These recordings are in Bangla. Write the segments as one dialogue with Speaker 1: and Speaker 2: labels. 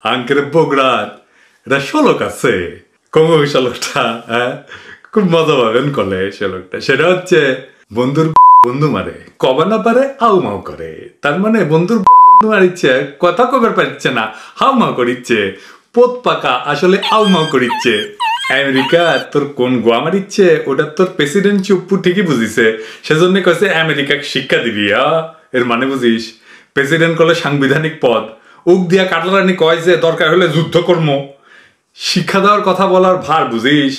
Speaker 1: আঙ্কের বগুড়ার এটা শোলক আছে কমে শোলকটা খুব মজা পাবেন কলে শোলকটা সেটা হচ্ছে বন্ধুর বন্ধু মারে কবা না পারে হাউ মাউ করে তার মানে বন্ধুর বন্ধু মারিচ্ছে কথা কবার পারছে না হাউ মাউ করিচ্ছে পোত পাকা আসলে হাউ মাউ করিচ্ছে আমেরিকা তোর কোন গোয়া মারিচ্ছে ওটা তোর প্রেসিডেন্ট চুপ্পু ঠিকই বুঝিছে সেজন্য কয়েছে আমেরিকাকে শিক্ষা দিবি এর মানে বুঝিস প্রেসিডেন্ট করলে সাংবিধানিক পদ উক দিয়া কাটলারানি কয় যে দরকার হলে যুদ্ধ কর্ম শিক্ষা দেওয়ার কথা বলার ভার বুঝিস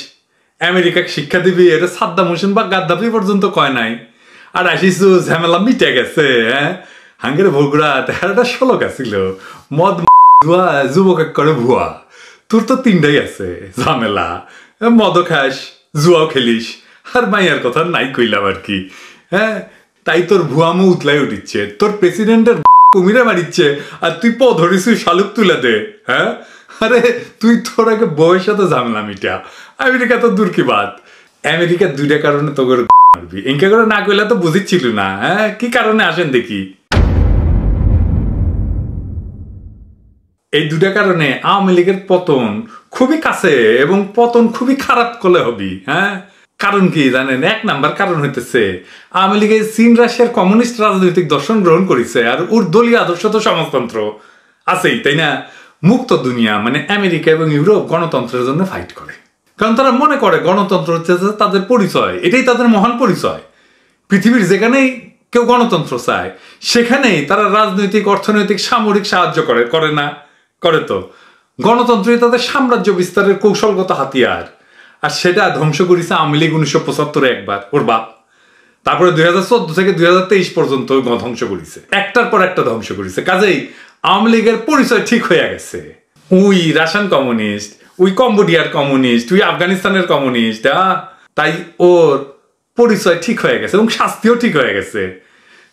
Speaker 1: আমেরিকাকে শিক্ষা দিবি এটা সাদ্দাম হোসেন বা গাদ্দাফি পর্যন্ত কয় নাই আর আসিস ঝামেলা মিটে গেছে হাঙ্গের বগুড়া একটা শোলক আছিল মদ ভুয়া যুবক করে ভুয়া তোর তো তিনটাই আছে ঝামেলা মদও খাস জুয়াও খেলিস আর মাইয়ার কথা নাই কইলাম আর কি তাই তোর ভুয়ামো উতলাই উঠিচ্ছে তোর প্রেসিডেন্টের কুমিরে মারিচ্ছে আর তুই প ধরিস শালুক তুলে দে আরে তুই তোর আগে বউয়ের সাথে ঝামেলা মিটা আমেরিকা তো দূর কি বাদ আমেরিকার দুইটা কারণে তো করে মারবি ইনকা করে না কইলে তো বুঝিচ্ছিল না কি কারণে আসেন দেখি এই দুটা কারণে আওয়ামী লীগের পতন খুবই কাছে এবং পতন খুবই খারাপ করলে হবি কারণ কি জানেন এক নাম্বার কারণ হইতেছে আওয়ামী লীগের চীন রাশিয়ার কমিউনিস্ট রাজনৈতিক দর্শন গ্রহণ করেছে আর ওর দলীয় আদর্শ তো সমাজতন্ত্র আছেই তাই না মুক্ত দুনিয়া মানে আমেরিকা এবং ইউরোপ গণতন্ত্রের জন্য ফাইট করে কারণ তারা মনে করে গণতন্ত্র হচ্ছে তাদের পরিচয় এটাই তাদের মহান পরিচয় পৃথিবীর যেখানেই কেউ গণতন্ত্র চায় সেখানেই তারা রাজনৈতিক অর্থনৈতিক সামরিক সাহায্য করে না করে তো গণতন্ত্রই তাদের সাম্রাজ্য বিস্তারের কৌশলগত হাতিয়ার আর সেটা ধ্বংস করেছে আওয়ামী লীগ 1975 একবার ওর বাপ তারপরে 2014 থেকে 2023 পর্যন্ত ধ্বংস করেছে একটার পর একটা ধ্বংস করেছে কাজেই আওয়ামী লীগের পরিচয় ঠিক হয়ে গেছে উই রাশিয়ান কমিউনিস্ট উই কম্বোডিয়ার কমিউনিস্ট উই আফগানিস্তানের কমিউনিস্ট তাই ওর পরিচয় ঠিক হয়ে গেছে এবং শাস্তিও ঠিক হয়ে গেছে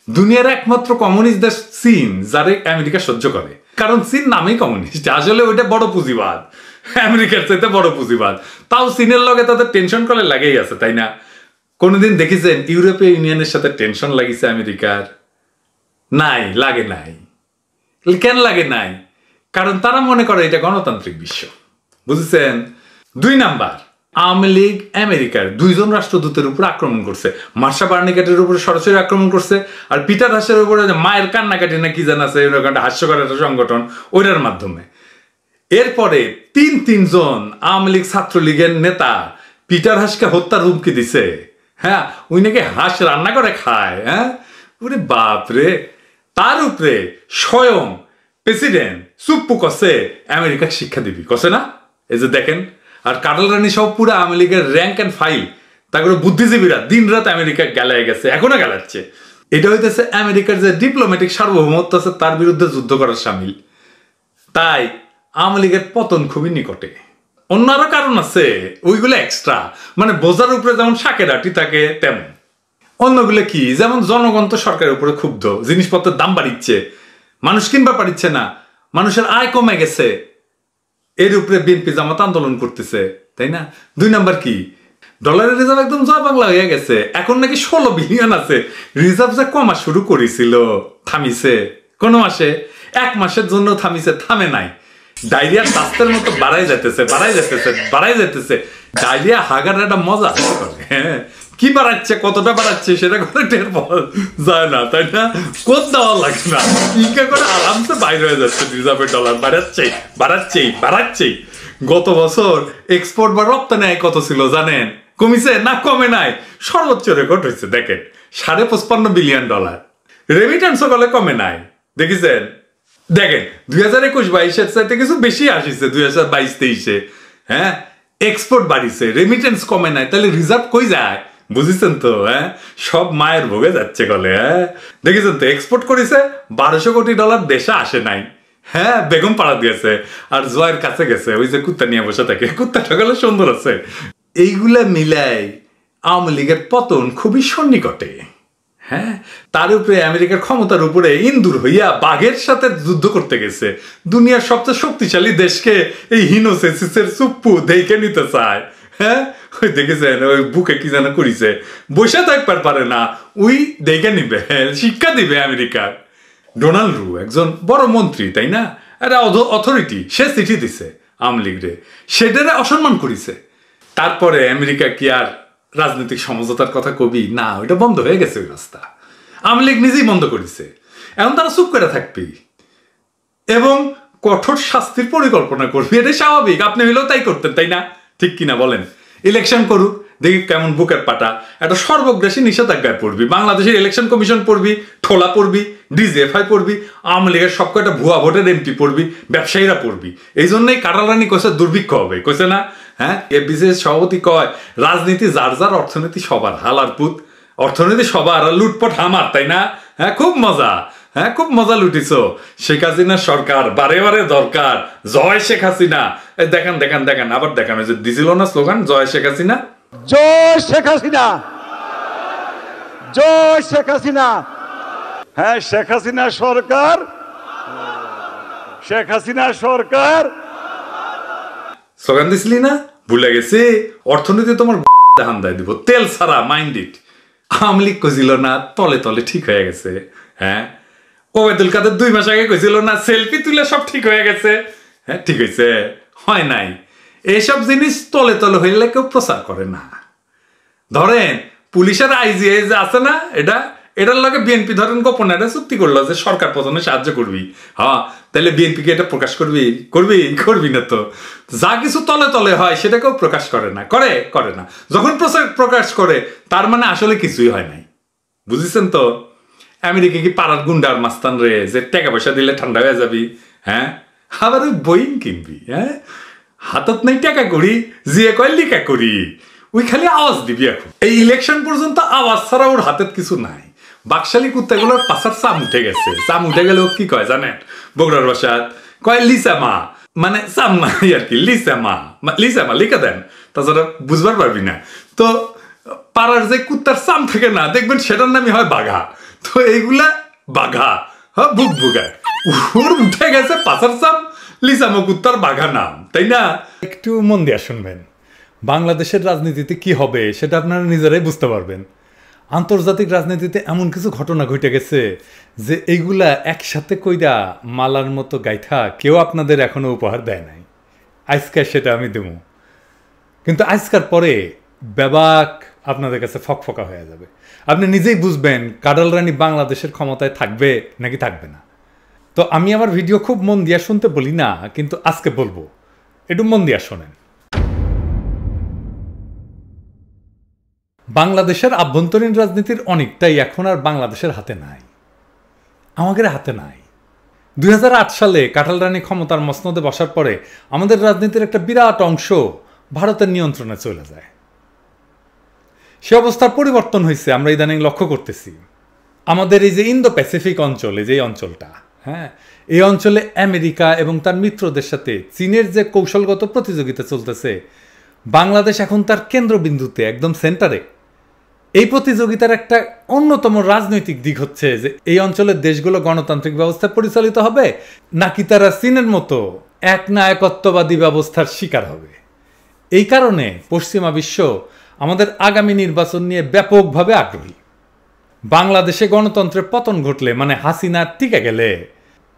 Speaker 1: দুনিয়ার একমাত্র কমিউনিস্ট দেশ চীন যারে আমেরিকা সহ্য করে কারণ চীন নামেই কমিউনিস্ট আসলে ওইটা বড় পুঁজিবাদ আমেরিকার চাইতে বড় পুঁজিবাদ তাও চীনের লগে তাদের টেনশন করে লাগেই আছে তাই না কোনোদিন দেখেছেন ইউরোপীয় ইউনিয়নের সাথে টেনশন লাগিছে আমেরিকার নাই লাগে নাই কেন লাগে নাই কারণ তারা মনে করে এটা গণতান্ত্রিক বিশ্ব বুঝেছেন 2 নাম্বার আওয়ামী লীগ আমেরিকার 2 জন রাষ্ট্রদূতের উপর আক্রমণ করছে মার্শা বার্নিকাটের উপরে সরাসরি আক্রমণ করছে আর পিটার হাসের উপরে মায়ের কান্নাকাটি না কি জানা আছে হাস্যকর একটা সংগঠন ওইটার মাধ্যমে এরপরে 3 জন আওয়ামী লীগ ছাত্রলীগের নেতা পিটার হাসকে হত্যার হুমকি দিছে ওই নাকি হাঁস রান্না করে খায় ওরে বাপরে তার উপরে স্বয়ং প্রেসিডেন্ট চুপ্পু কসে আমেরিকা শিক্ষা দিবি কসে না এই যে দেখেন আর কাটাল রানী সব পুরো আওয়ামী লীগের র্যাঙ্ক অ্যান্ড ফাইল তারপরে বুদ্ধিজীবীরা দিন রাত আমেরিকা গেলায় গেছে এখনো গেলাচ্ছে এটা হইতেছে আমেরিকার যে ডিপ্লোম্যাটিক সার্বভৌমত্ব আছে তার বিরুদ্ধে যুদ্ধ করার সামিল তাই আওয়ামী লীগের পতন খুবই নিকটে অন্য আরো কারণ আছে ওইগুলো এক্সট্রা মানে বোঝার উপরে যেমন শাকের আটি থাকে তেমন অন্যগুলো কি যেমন জনগণ তো সরকারের উপরে ক্ষুব্ধ জিনিসপত্রের দাম বাড়িচ্ছে মানুষ কিনবা পারিচ্ছে না মানুষের আয় কমে গেছে এর উপরে বিএনপি জামাত আন্দোলন করতেছে তাই না 2 নাম্বার কি ডলারের রিজার্ভ একদম জয় বাংলা হয়ে গেছে এখন নাকি 16 বিলিয়ন আছে রিজার্ভ যে কমা শুরু করেছিল থামিছে কোন মাসে 1 মাসের জন্য থামিছে থামে নাই ডায়রিয়ার স্বাস্থ্যের মতো বাড়াই যাইতেছে ডায়রিয়া হাগার একটা মজা কি বাড়াচ্ছে কতটা বাড়াচ্ছে সেটা করে টের পাওয়া যায় না তাই না দেওয়া লাগে না ইনকা করে আরামসে বাইরে হয়ে যাচ্ছে রিজার্ভের ডলার বাড়াচ্ছেই গত বছর এক্সপোর্ট বা রপ্তানি আয় কত ছিল জানেন কমিছে না কমে নাই সর্বোচ্চ রেকর্ড হয়েছে দেখেন $55 বিলিয়ন রেমিটেন্সও গলে কমে নাই দেখেছেন দেখেন 2021-22 চাইতে কিছু বেশি আসিছে 2022-23 এক্সপোর্ট বাড়িছে রেমিটেন্স কমে নাই তাহলে রিজার্ভ কই যায় বুঝেছেন তো সব মায়ের ভোগে যাচ্ছে গলে দেখেছেন তো এক্সপোর্ট করেছে $1200 কোটি দেশে আসে নাই বেগম পাড়া দিয়েছে আর জয়ের কাছে গেছে ওই যে কুত্তা নিয়ে বসে থাকে কুত্তাটা গেলে সুন্দর আছে এইগুলা মিলাই আওয়ামী লীগের পতন খুবই সন্নিকটে তার উপরে আমেরিকার ক্ষমতার উপরে ইন্দুর হইয়া বাঘের সাথে যুদ্ধ করতে গেছে দুনিয়ার সবচেয়ে শক্তিশালী দেশকে এই হিনোসিসের চুপ্পু দেখে নিতে চায় ওই দেখেছেন ওই বুকে কি যেন করিছে বসে থাকবার পারে না ওই দেখে নিবে শিক্ষা দিবে আমেরিকার ডোনাল্ড রু একজন বড় মন্ত্রী তাই না একটা অথরিটি, সে চিঠি দিছে আওয়ামী লীগরে, সেটারে অসম্মান করিছে। তারপরে আমেরিকা কি আর রাজনৈতিক সমঝোতার কথা কবি? না, ওইটা বন্ধ হয়ে গেছে ওই রাস্তা, আওয়ামী লীগ নিজেই বন্ধ করেছে। এখন তারা চুপ করে থাকবে এবং কঠোর শাস্তির পরিকল্পনা করবে, এটাই স্বাভাবিক। আপনি হইলেও তাই করতেন, তাই না? ঠিক কিনা বলেন? ইলেকশন করুক, দেখি কেমন বুকের পাটা, একটা সর্বগ্রাসী নিষেধাজ্ঞায় পড়বি, বাংলাদেশের ইলেকশন কমিশন পড়বি, ঠোলা পড়বি, ডিজিএফআই পড়বি, আওয়ামী লীগের সব কয়টা ভুয়া ভোটের এমপি পড়বি, ব্যবসায়ীরা পড়বি। এই জন্যই কাটালানি কইছে দুর্ভিক্ষ হবে, কইছে না? হ্যাঁ, বিসিএস সভাপতি কয় রাজনীতি যার যার, অর্থনীতি সবার, হালার পুত, অর্থনীতি সবার আর লুটপট আমার, তাই না? হ্যাঁ, খুব মজা, হ্যাঁ খুব মজা লুটিছ। শেখ হাসিনার সরকার বারে বারে দরকার, জয় শেখ হাসিনা। দেখান দেখান দেখান, আবার দেখান, ওই যে দিছিল না স্লোগান, জয় শেখ হাসিনা,
Speaker 2: জয় শেখ হাসিনা, জয় শেখ হাসিনা। হ্যাঁ, শেখ হাসিনা সরকার, শেখ হাসিনা সরকার
Speaker 1: স্লোগান দিছিলি না? ভুলে গেছি। অর্থনীতি তোমার দেখান দেয় দিব, তেল ছাড়া, মাইন্ড ইট। আওয়ামী লীগ কইছিল না তলে তলে ঠিক হয়ে গেছে? হ্যাঁ, ওবায়দুল কাদের 2 মাস আগে কইছিল না সেলফি তুলে সব ঠিক হয়ে গেছে? হ্যাঁ, ঠিক হয়েছে? হয় নাই। এইসব জিনিস তলে তলে হইলে কেউ প্রচার করে না। ধরেন পুলিশের আইজি যে আছে না, এটার লগে বিএনপি ধরেন গোপনে একটা চুক্তি করলো যে সরকার পতনে সাহায্য করবি। হ্যাঁ, তাহলে বিএনপি কে এটা প্রকাশ করবি? করবি না তো। যা কিছু তলে তলে হয় সেটা কেউ প্রকাশ করে না, করে না। যখন প্রকাশ করে তার মানে আসলে কিছুই হয় নাই, বুঝেছেন তো? আমেরিকা কি পাড়ার গুন্ডার মাস্তান রে যে টাকা পয়সা দিলে ঠান্ডা হয়ে যাবি? হ্যাঁ, আবার ওই বইন কিনবি? হ্যাঁ, হাতত নাই টাকা করি, জিয়ে কয় লিখা করি, ওই খালি আওয়াজ দিবি। এখন এই ইলেকশন পর্যন্ত আওয়াজ ছাড়া ওর হাতের কিছু নাই। বাকশালী কুত্তাগুলোর পাশার চাম উঠে গেছে। চাম উঠে গেলে ও কি কয় জানেন? বগুড়ার ভাষাত কয় লিসামা, মানে চাম নাই আর কি, লিসামা লিখে দেন, তাছাড়া বুঝবার পারবি না। তো পাড়ার যে কুত্তার চাম থাকে না, দেখবেন সেটার নামই হয় বাঘা। তো এইগুলা বাঘা, হ্যাঁ, বুক বুগায়, ওর উঠে গেছে পাশার চাম, লিসামা কুত্তার বাঘা নাম, তাই না? একটু মন দিয়ে শুনবেন, বাংলাদেশের রাজনীতিতে কি হবে সেটা আপনারা নিজেরাই বুঝতে পারবেন। আন্তর্জাতিক রাজনীতিতে এমন কিছু ঘটনা ঘটে গেছে যে এইগুলা একসাথে কইরা মালার মতো গাইথা কেউ আপনাদের এখনো উপহার দেয় নাই। আজকাল সেটা আমি দেবো, কিন্তু আজকার পরে ব্যাবাক আপনাদের কাছে ফকফকা হয়ে যাবে। আপনি নিজেই বুঝবেন কাডাল রানী বাংলাদেশের ক্ষমতায় থাকবে নাকি থাকবে না। তো আমি আমার ভিডিও খুব মন দিয়া শুনতে বলি না, কিন্তু আজকে বলবো, একটু মন দিয়া শোনেন। বাংলাদেশের আভ্যন্তরীণ রাজনীতির অনেকটাই এখন আর বাংলাদেশের হাতে নাই, আমাদের হাতে নাই। 2008 সালে কাঁঠাল রানী ক্ষমতার মসনদে বসার পরে আমাদের রাজনীতির একটা বিরাট অংশ ভারতের নিয়ন্ত্রণে চলে যায়। সে অবস্থার পরিবর্তন হয়েছে, আমরা ইদানিং লক্ষ্য করতেছি। আমাদের এই যে ইন্দো প্যাসিফিক অঞ্চল, এই যে অঞ্চলটা, হ্যাঁ, এই অঞ্চলে আমেরিকা এবং তার মিত্রদের সাথে চীনের যে কৌশলগত প্রতিযোগিতা চলতেছে, বাংলাদেশ এখন তার কেন্দ্রবিন্দুতে, একদম সেন্টারে। এই প্রতিযোগিতার একটা অন্যতম রাজনৈতিক দিক হচ্ছে যে এই অঞ্চলের দেশগুলো গণতান্ত্রিক ব্যবস্থায় পরিচালিত হবে নাকি তারা চীনের মতো একনায়কত্ববাদী ব্যবস্থার শিকার হবে। এই কারণে পশ্চিমা বিশ্ব আমাদের আগামী নির্বাচন নিয়ে ব্যাপকভাবে আগ্রহী। বাংলাদেশে গণতন্ত্রের পতন ঘটলে, মানে হাসিনা টিকে গেলে,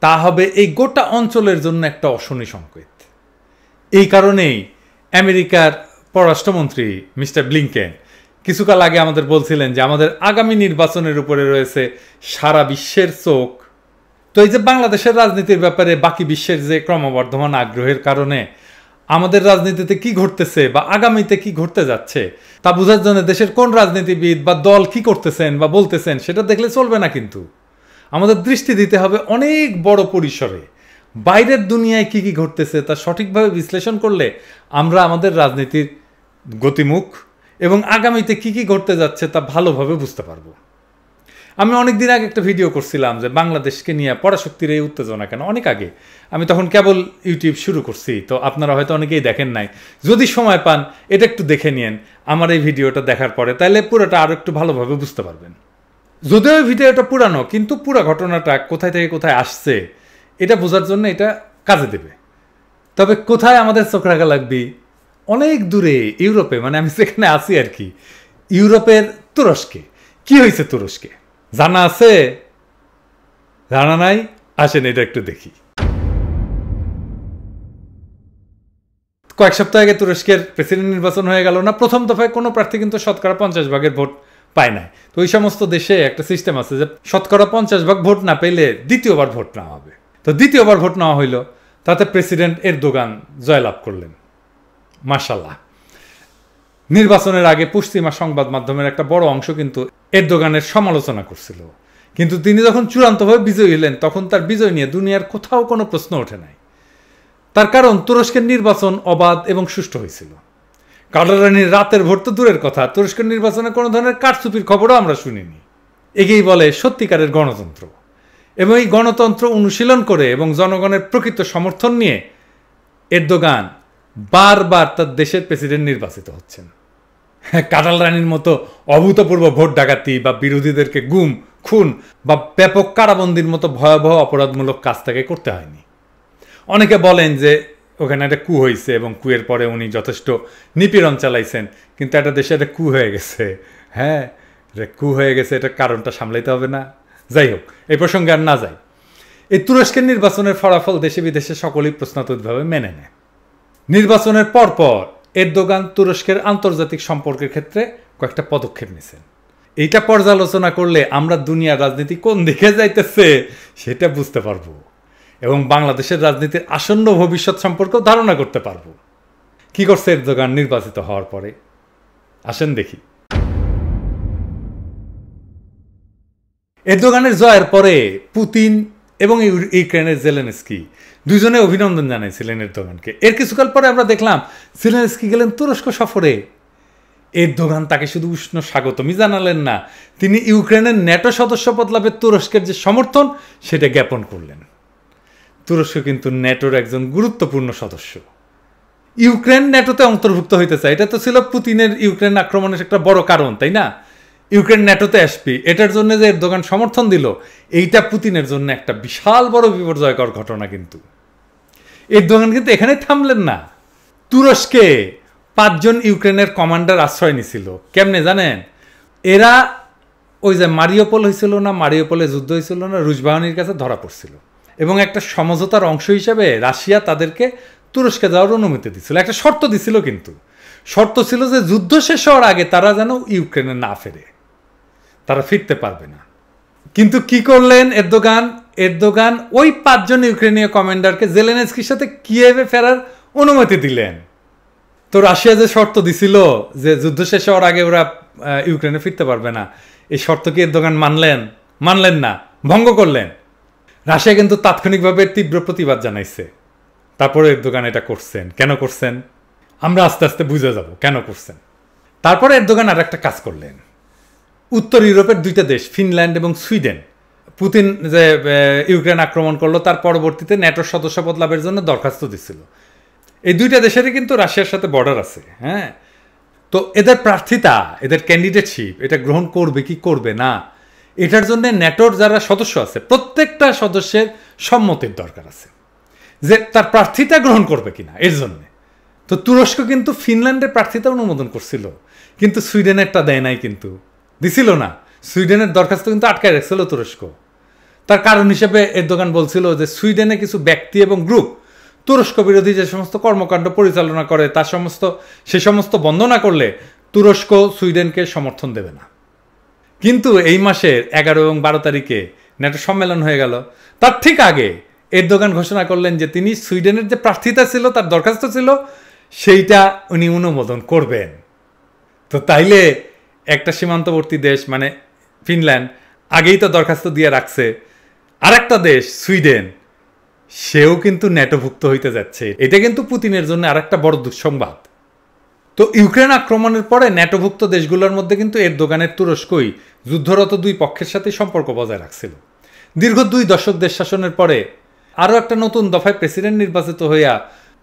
Speaker 1: তা হবে এই গোটা অঞ্চলের জন্য একটা অশনি সংকেত। এই কারণেই আমেরিকার পররাষ্ট্রমন্ত্রী মিস্টার ব্লিংকেন কিছুকাল আগে আমাদের বলছিলেন যে আমাদের আগামী নির্বাচনের উপরে রয়েছে সারা বিশ্বের চোখ। তো এই যে বাংলাদেশের রাজনীতির ব্যাপারে বাকি বিশ্বের যে ক্রমবর্ধমান আগ্রহের কারণে আমাদের রাজনীতিতে কি ঘটতেছে বা আগামীতে কি ঘটতে যাচ্ছে তা বোঝার জন্য দেশের কোন রাজনীতিবিদ বা দল কি করতেছেন বা বলতেছেন সেটা দেখলে চলবে না, কিন্তু আমাদের দৃষ্টি দিতে হবে অনেক বড় পরিসরে। বাইরের দুনিয়ায় কি কি ঘটতেছে তা সঠিকভাবে বিশ্লেষণ করলে আমরা আমাদের রাজনীতির গতিমুখ এবং আগামীতে কি কি ঘটতে যাচ্ছে তা ভালোভাবে বুঝতে পারবো। আমি অনেক দিন আগে একটা ভিডিও করছিলাম যে বাংলাদেশকে নিয়ে পরাশক্তির এই উত্তেজনা কেন, অনেক আগে। আমি তখন কেবল ইউটিউব শুরু করছি, তো আপনারা হয়তো অনেকেই দেখেন নাই। যদি সময় পান এটা একটু দেখে নিন আমার এই ভিডিওটা দেখার পরে, তাহলে পুরোটা আরও একটু ভালোভাবে বুঝতে পারবেন। যদিও এই ভিডিওটা পুরানো, কিন্তু পুরো ঘটনাটা কোথায় থেকে কোথায় আসছে এটা বোঝার জন্য এটা কাজে দেবে। তবে কোথায় আমাদের চোখ রাখা লাগবে? অনেক দূরে, ইউরোপে, মানে আমি সেখানে আছি আর কি। ইউরোপের তুরস্কে কি হয়েছে? তুরস্কে জানা আছে? জানা নাই? আসেন এটা একটু দেখি। কয়েক সপ্তাহ আগে তুরস্কের প্রেসিডেন্ট নির্বাচন হয়ে গেল না, প্রথম দফায় কোনো প্রার্থী কিন্তু শতকরা 50% ভোট পায় নাই। তো ওই সমস্ত দেশে একটা সিস্টেম আছে যে শতকরা 50% ভোট না পেলে দ্বিতীয়বার ভোট নেওয়া হবে। তো দ্বিতীয়বার ভোট নেওয়া হইল, তাতে প্রেসিডেন্ট এরদোগান জয়লাভ করলেন, মাশাআল্লাহ। নির্বাচনের আগে পশ্চিমা সংবাদ মাধ্যমের একটা বড় অংশ কিন্তু এরদোগানের সমালোচনা করছিল, কিন্তু তিনি যখন চূড়ান্তভাবে বিজয়ী হলেন তখন তার বিজয় নিয়ে দুনিয়ার কোথাও কোনো প্রশ্ন ওঠে নাই। তার কারণ তুরস্কের নির্বাচন অবাধ এবং সুষ্ঠু হয়েছিল। কাটারানির রাতের ভোট তো দূরের কথা, তুরস্কের নির্বাচনে কোনো ধরনের কারচুপির খবরও আমরা শুনিনি। একেই বলে সত্যিকারের গণতন্ত্র। এবং এই গণতন্ত্র অনুশীলন করে এবং জনগণের প্রকৃত সমর্থন নিয়ে এরদোগান বারবার তার দেশের প্রেসিডেন্ট নির্বাচিত হচ্ছেন। কাটাল রানীর মতো অভূতপূর্ব ভোট ডাকাতি বা বিরোধীদেরকে গুম খুন বা ব্যাপক কারাবন্দির মতো ভয়াবহ অপরাধমূলক কাজ তাকে করতে হয়নি। অনেকে বলেন যে ওখানে একটা কু হয়েছে এবং কুয়ের পরে উনি যথেষ্ট নিপীড়ন চালাইছেন, কিন্তু একটা দেশে একটা কু হয়ে গেছে। হ্যাঁ, কু হয়ে গেছে, এটার কারণটা সামলাইতে হবে না। যাই হোক, এই প্রসঙ্গে আর না যাই। এই তুরস্কের নির্বাচনের ফলাফল দেশে বিদেশে সকলেই প্রশ্নাতীতভাবে মেনে নেয়। নির্বাচনের পরপর এরদোগান তুরস্কের আন্তর্জাতিক সম্পর্কের ক্ষেত্রে কয়েকটা পদক্ষেপ নিয়েছেন। এইটা পর্যালোচনা করলে আমরা দুনিয়ার রাজনীতি কোন দিকে যাইতেছে সেটা বুঝতে পারবো এবং বাংলাদেশের রাজনীতির আসন্ন ভবিষ্যৎ সম্পর্কেও ধারণা করতে পারবো। কি করছে এরদোগান নির্বাচিত হওয়ার পরে, আসেন দেখি। এরদোগানের জয়ের পরে পুতিন এবং ইউক্রেনের জেলেনস্কি দুজনে অভিনন্দন জানাইছিলেন এরদোগানকে। এর কিছুকাল পরে আমরা দেখলাম জেলেনস্কি গেলেন তুরস্ক সফরে। এরদোগান তাকে শুধু উষ্ণ স্বাগতমই জানালেন না, তিনি ইউক্রেনের ন্যাটো সদস্যপদ লাভের তুরস্কের যে সমর্থন সেটা জ্ঞাপন করলেন। তুরস্ক কিন্তু ন্যাটোর একজন গুরুত্বপূর্ণ সদস্য। ইউক্রেন ন্যাটোতে অন্তর্ভুক্ত হইতে চায়, এটা তো ছিল পুতিনের ইউক্রেন আক্রমণের একটা বড় কারণ, তাই না? ইউক্রেন ন্যাটোতে আসবে, এটার জন্য যে এরদোগান সমর্থন দিল, এইটা পুতিনের জন্য একটা বিশাল বড় বিপর্যয়কর ঘটনা। কিন্তু এরদোগান কিন্তু এখানে থামলেন না। তুরস্কে 5 জন ইউক্রেনের কমান্ডার আশ্রয় নিছিল। কেমনে জানেন? এরা ওই যে মারিওপোল হয়েছিল না, মারিওপোলে যুদ্ধ হয়েছিল না, রুশ বাহিনীর কাছে ধরা পড়ছিল এবং একটা সমঝোতার অংশ হিসেবে রাশিয়া তাদেরকে তুরস্কে যাওয়ার অনুমতি দিছিল। একটা শর্ত দিছিল, কিন্তু শর্ত ছিল যে যুদ্ধ শেষ হওয়ার আগে তারা যেন ইউক্রেনে না ফেরে, তারা ফিরতে পারবে না। কিন্তু কি করলেন এরদোগান? এরদোগান ওই 5 জন ইউক্রেনীয় কমান্ডারকে জেলেনস্কির সাথে কিয়েভে ফেরার অনুমতি দিলেন। তো রাশিয়া যে শর্ত দিছিল যে যুদ্ধ শেষ হওয়ার আগে ওরা ইউক্রেনে ফিরতে পারবে না, এই শর্ত কি এরদোগান মানলেন না, ভঙ্গ করলেন। রাশিয়া কিন্তু তাৎক্ষণিকভাবে তীব্র প্রতিবাদ জানাইছে। তারপরে এরদোগান এটা করছেন। কেন করছেন আমরা আস্তে আস্তে বুঝে যাব কেন করছেন। তারপরে এরদোগান আর একটা কাজ করলেন। উত্তর ইউরোপের 2টা দেশ ফিনল্যান্ড এবং সুইডেন, পুতিন যে ইউক্রেন আক্রমণ করলো তার পরবর্তীতে ন্যাটোর সদস্যপদ লাভের জন্য দরখাস্ত দিছিল। এই 2টা দেশেরই কিন্তু রাশিয়ার সাথে বর্ডার আছে। হ্যাঁ, তো এদের প্রার্থিতা, এদের ক্যান্ডিডেটশিপ এটা গ্রহণ করবে কি করবে না, এটার জন্য ন্যাটোর যারা সদস্য আছে প্রত্যেকটা সদস্যের সম্মতির দরকার আছে যে তার প্রার্থিতা গ্রহণ করবে কিনা। এর জন্য তো তুরস্ক কিন্তু ফিনল্যান্ডের প্রার্থিতা অনুমোদন করছিল, কিন্তু সুইডেনেরটা দেয় নাই, কিন্তু দিছিল না। সুইডেনের দরখাস্ত কিন্তু আটকায় রাখছিল তুরস্ক। তার কারণ হিসেবে এরদোগান বলছিল যে সুইডেনে কিছু ব্যক্তি এবং গ্রুপ তুরস্ক বিরোধী যে সমস্ত কর্মকাণ্ড পরিচালনা করে তার সে সমস্ত বন্ধ না করলে তুরস্ক সুইডেনকে সমর্থন দেবে না। কিন্তু এই মাসের 11 এবং 12 তারিখে ন্যাটো সম্মেলন হয়ে গেল। তার ঠিক আগে এরদোগান ঘোষণা করলেন যে তিনি সুইডেনের যে প্রার্থিতা ছিল, তার দরখাস্ত ছিল, সেইটা উনি অনুমোদন করবেন। তো তাইলে একটা সীমান্তবর্তী দেশ মানে ফিনল্যান্ড আগেই তো দরখাস্ত দিয়ে রাখছে, আর একটা দেশ সুইডেন সেও কিন্তু ন্যাটোভুক্ত হইতে যাচ্ছে। এটা কিন্তু পুতিনের জন্য আর একটা বড় দুঃসংবাদ। তো ইউক্রেন আক্রমণের পরে ন্যাটোভুক্ত দেশগুলোর মধ্যে কিন্তু এরদোগানের তুরস্কই যুদ্ধরত 2 পক্ষের সাথে সম্পর্ক বজায় রাখছিল। দীর্ঘ 2 দশক দেশ শাসনের পরে আরও একটা নতুন দফায় প্রেসিডেন্ট নির্বাচিত হইয়া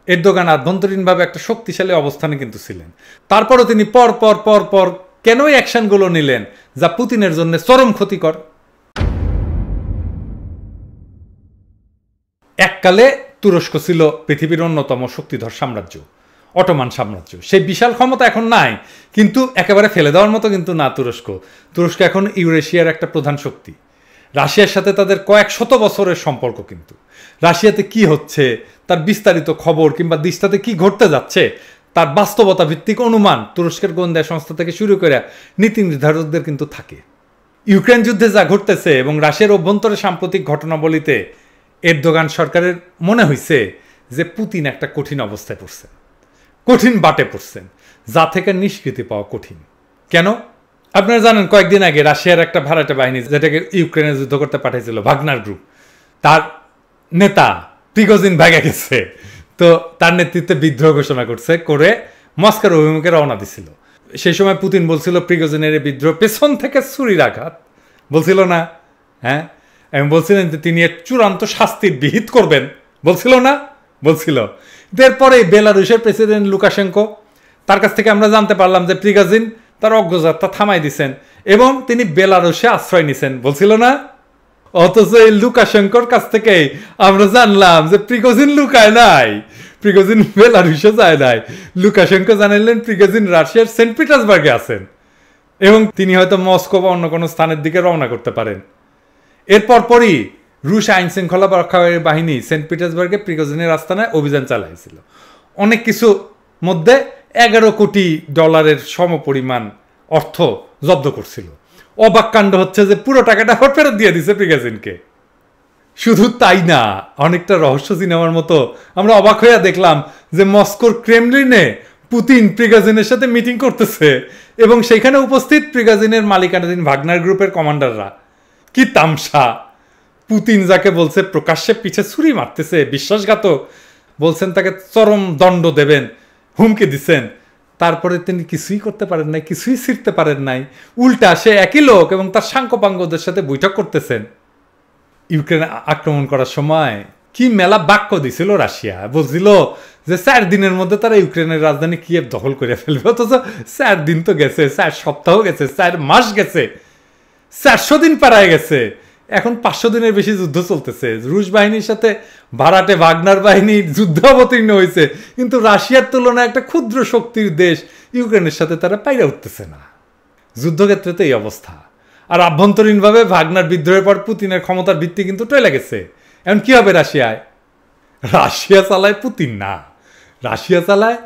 Speaker 1: এরদোগান আভ্যন্তরীণভাবে একটা শক্তিশালী অবস্থানে কিন্তু ছিলেন। তারপরও তিনি পর পর কেন এই অ্যাকশনগুলো নিলেন যা পুতিনের জন্য চরম ক্ষতিকর। এককালে তুরস্ক ছিল পৃথিবীর অন্যতম শক্তিধর সাম্রাজ্য, অটোমান সাম্রাজ্য। সেই বিশাল ক্ষমতা এখন নাই, কিন্তু একেবারে ফেলে দেওয়ার মতো কিন্তু না তুরস্ক। তুরস্ক এখন ইউরেশিয়ার একটা প্রধান শক্তি। রাশিয়ার সাথে তাদের কয়েক শত বছরের সম্পর্ক, কিন্তু রাশিয়াতে কি হচ্ছে তার বিস্তারিত খবর কিংবা দিশটাতে কি ঘটতে যাচ্ছে তার বাস্তবতা ভিত্তিক অনুমান তুরস্কের গোয়েন্দা সংস্থা থেকে শুরু করে নীতি নির্ধারকদের কিন্তু থাকে। ইউক্রেন যুদ্ধে যা ঘটতেছে এবং রাশিয়ার অভ্যন্তরে সাম্প্রতিক ঘটনাবলিতে এরদোগান সরকারের মনে হয়েছে যে পুতিন একটা কঠিন অবস্থায় পড়ছেন, কঠিন বাটে পড়ছেন, যা থেকে নিষ্কৃতি পাওয়া কঠিন। কেন? আপনারা জানেন কয়েকদিন আগে রাশিয়ার একটা ভাড়াটে বাহিনী যেটাকে ইউক্রেনে যুদ্ধ করতে পাঠাইছিল, ভাগনার গ্রুপ, তার নেতা প্রিগোজিন ভাগে গেছে। তো তার নেতৃত্বে বিদ্রোহ ঘোষণা করছে, করে মস্কোর অভিমুখে রওনা দিছিল। সেই সময় পুতিন বলছিল প্রিগোজিনের বিদ্রোহ পেছন থেকে ছুরির আঘাত, বলছিল না? হ্যাঁ, এবং বলছিলেন যে তিনি চূড়ান্ত শাস্তির বিহিত করবেন, বলছিল না? বলছিল। এরপরে বেলারুশের প্রেসিডেন্ট লুকাশেঙ্কো, তার কাছ থেকে আমরা জানতে পারলাম যে প্রিগোজিন তার অগ্রযাত্রা থামাই দিছেন এবং তিনি বেলারুশে আশ্রয় নিছেন, বলছিল না? অথচ এই লুকাশেঙ্কোর কাছ থেকে আমরা জানলাম যে প্রিগোজিন লুকায় নাই, প্রিগোজিন বেলারুশে যায় নাই। লুকাশেঙ্কো জানালেন প্রিগোজিন রাশিয়ার সেন্ট পিটার্সবার্গে আছেন এবং তিনি হয়তো মস্কো বা অন্য কোনো স্থানের দিকে রওনা করতে পারেন। এরপর পরই রুশ আইন শৃঙ্খলা রক্ষাকারী বাহিনী সেন্ট পিটার্সবার্গে প্রিগোজিনের আস্তানায় অভিযান চালাইছিল। অনেক কিছু মধ্যে 11 কোটি ডলারের সমপরিমাণ অর্থ জব্দ করছিল। অবাক কাণ্ড হচ্ছে যে পুরো টাকাটা ফেরত দিয়ে দিছে প্রিগোজিনকে। শুধু তাই না, অনেকটা রহস্য সিনেমার মতো আমরা অবাক হইয়া দেখলাম যে মস্কোর ক্রেমলিনে পুতিন প্রিগোজিনের সাথে মিটিং করতেছে এবং সেখানে উপস্থিত প্রিগোজিনের মালিকানাধীন ভাগনার গ্রুপের কমান্ডাররা। কি তামসা! পুতিন যাকে বলছে প্রকাশ্যে পিছে ছুরি মারতেছে, বিশ্বাসঘাতক বলছেন, তাকে চরম দণ্ড দেবেন, হুমকি দিচ্ছেন, তারপরে তিনি কিছুই করতে পারেন নাই, কিছুই ছিঁড়তে পারেন নাই। উল্টা সে একই লোক এবং তার সাঙ্কপাঙ্গদের সাথে বৈঠক করতেছেন। ইউক্রেনে আক্রমণ করার সময় কি মেলা বাক্য দিছিল রাশিয়া, বলছিল যে 4 দিনের মধ্যে তারা ইউক্রেনের রাজধানী কিয়েভ দখল করে ফেলবে। অথচ 4 দিন তো গেছে, 4 সপ্তাহ গেছে, 4 মাস গেছে, 400 দিন পারায় গেছে। এখন 500 দিনের বেশি যুদ্ধ চলতেছে। রুশ বাহিনীর সাথে ভাড়াটে ভাগনার বাহিনী যুদ্ধ অবতীর্ণ হয়েছে, কিন্তু রাশিয়ার তুলনায় একটা ক্ষুদ্র শক্তির দেশ ইউক্রেনের সাথে তারা পাইরা উঠতেছে না। যুদ্ধক্ষেত্রে তো এই অবস্থা। আর আভ্যন্তরীণভাবে ভাগনার বিদ্রোহের পর পুতিনের ক্ষমতার ভিত্তি কিন্তু টলে গেছে। এখন কি হবে রাশিয়ায়? রাশিয়া চালায় পুতিন না, রাশিয়া চালায়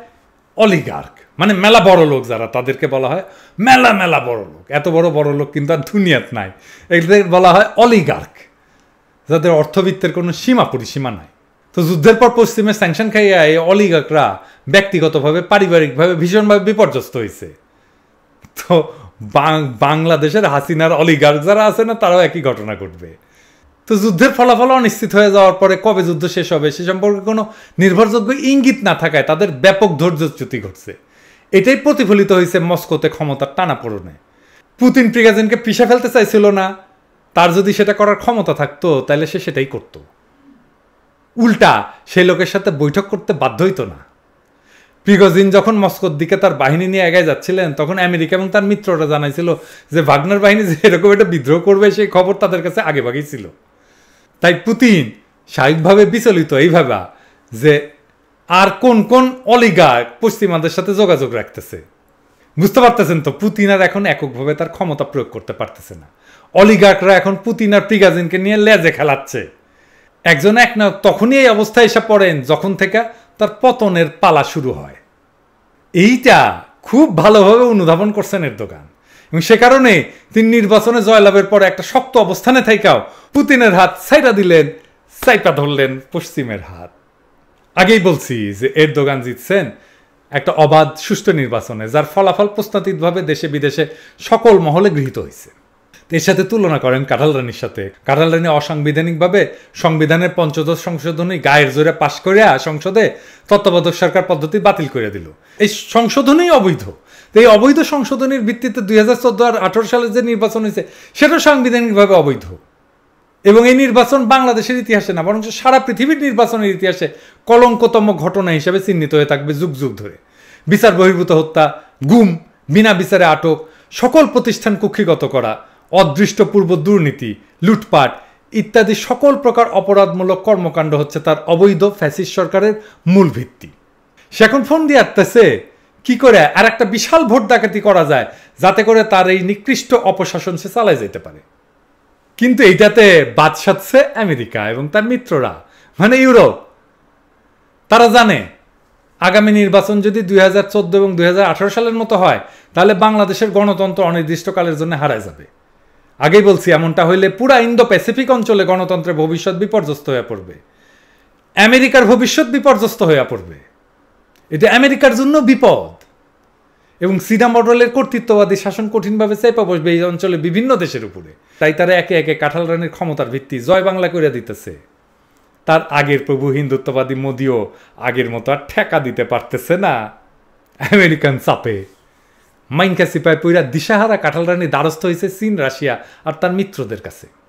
Speaker 1: অলিগার্ক, মানে মেলা বড় লোক যারা, তাদেরকে বলা হয় মেলা মেলা বড় লোক। এত বড় বড় লোক কিন্তু আর দুনিয়াত নাই, এদের বলা হয় অলিগার্ক, যাদের অর্থবিত্তের কোনো সীমা পরিসীমা নাই। তো যুদ্ধের পর পশ্চিমে স্যাংশন খাইয়া এই অলিগার্করা ব্যক্তিগতভাবে পারিবারিকভাবে ভীষণভাবে বিপর্যস্ত হয়েছে। তো বাংলাদেশের হাসিনার অলিগার্ক যারা আছে না, তারাও একই ঘটনা ঘটবে। তো যুদ্ধের ফলাফল অনিশ্চিত হয়ে যাওয়ার পরে কবে যুদ্ধ শেষ হবে সে সম্পর্কে কোনো নির্ভরযোগ্য ইঙ্গিত না থাকায় তাদের ব্যাপক ধৈর্যচ্যুতি ঘটছে। এটাই প্রতিফলিত হয়েছে মস্কোতে ক্ষমতার টানাপোড়েনে। পুতিন প্রিগোজিনকে পিষে ফেলতে চাইছিল না, তার যদি সেটা করার ক্ষমতা থাকতো তাহলে সে সেটাই করত। উল্টা সেই লোকের সাথে বৈঠক করতে বাধ্য হইতো না। প্রিগোজিন যখন মস্কোর দিকে তার বাহিনী নিয়ে এগিয়ে যাচ্ছিলেন, তখন আমেরিকা এবং তার মিত্ররা জানাইছিল যে ভাগনার বাহিনী যে এরকম একটা বিদ্রোহ করবে সেই খবর তাদের কাছে আগে ভাগেই ছিল। তাই পুতিন স্বাভাবিকভাবে বিচলিত এইভাবে যে আর কোন কোন অলিগার্ক পশ্চিমাদের সাথে যোগাযোগ রাখতেছে। বুঝতে পারতেছেন তো, পুতিন আর এখন এককভাবে তার ক্ষমতা প্রয়োগ করতে পারতেছে না। অলিগার্করা এখন পুতিন আর প্রিগোজিনকে নিয়ে লেজে খেলাচ্ছে। একজন এক নায়ক তখনই এই অবস্থায় এসে পড়েন যখন থেকে তার পতনের পালা শুরু হয়। এইটা খুব ভালোভাবে অনুধাবন করছেন এরদোগান, এবং সে কারণে তিনি নির্বাচনে জয়লাভের পরে একটা শক্ত অবস্থানে থাইকাও পুতিনের হাত ছাইড়া দিলেন, চাইপা ধরলেন পশ্চিমের হাত। আগেই বলছি যে এরদোগান জিতছেন একটা অবাধ সুষ্ঠু নির্বাচনে, যার ফলাফল প্রস্তাবিতভাবে দেশে বিদেশে সকল মহলে গৃহীত হয়েছে। এর সাথে তুলনা করেন কাঁঠাল রানীর সাথে। কাঁঠাল রানী অসাংবিধানিকভাবে সংবিধানের ৫ম সংশোধনী গায়ের জোরে পাশ করিয়া সংসদে তত্ত্বাবধায়ক সরকার পদ্ধতি বাতিল করে দিল। এই সংশোধনী অবৈধ। এই অবৈধ সংশোধনীর ভিত্তিতে 2014 আর 2018 সালে যে নির্বাচন হয়েছে সেটা সাংবিধানিকভাবে অবৈধ। এবং এই নির্বাচন বাংলাদেশের ইতিহাসে না, বরং সারা পৃথিবীর নির্বাচনের ইতিহাসে কলঙ্কতম ঘটনা হিসেবে চিহ্নিত হয়ে থাকবে যুগ যুগ ধরে। বিচার বহির্ভূত হত্যা, গুম, বিনা বিচারে আটক, সকল প্রতিষ্ঠান কুক্ষিগত করা, অদৃষ্টপূর্ব দুর্নীতি, লুটপাট ইত্যাদি সকল প্রকার অপরাধমূলক কর্মকাণ্ড হচ্ছে তার অবৈধ ফ্যাসিস্ট সরকারের মূল ভিত্তি। সে এখন ফোন দিয়ে আসতেছে কি করে আর একটা বিশাল ভোট ডাকাতি করা যায় যাতে করে তার এই নিকৃষ্ট অপশাসন সে চালায় যেতে পারে। কিন্তু এইটাতে বাদ সাধছে আমেরিকা এবং তার মিত্ররা, মানে ইউরোপ। তারা জানে আগামী নির্বাচন যদি 2014 এবং 2018 সালের মতো হয়, তাহলে বাংলাদেশের গণতন্ত্র অনির্দিষ্টকালের জন্য হারায় যাবে। আগেই বলছি, এমনটা হইলে পুরা ইন্দো প্যাসিফিক অঞ্চলে গণতন্ত্রের ভবিষ্যৎ বিপর্যস্ত হয়ে পড়বে, আমেরিকার ভবিষ্যৎ বিপর্যস্ত হয়ে পড়বে। এটা আমেরিকার জন্য বিপদ। এবং সিনা মডেলের কর্তৃত্ববাদী শাসন কঠিনভাবে চেপে বসবে এই অঞ্চলে বিভিন্ন দেশের উপরে। তাই তারা একে একে কাঁঠাল রানীর ক্ষমতার ভিত্তি জয় বাংলা করে দিতেছে। তার আগের প্রভু হিন্দুত্ববাদী মোদিও আগের মতো আর ঠেকা দিতে পারতেছে না আমেরিকান চাপে। মাইনকা সিপাই পইরা দিশাহারা কাঁঠাল রানী দ্বারস্থ হয়েছে চীন, রাশিয়া আর তার মিত্রদের কাছে।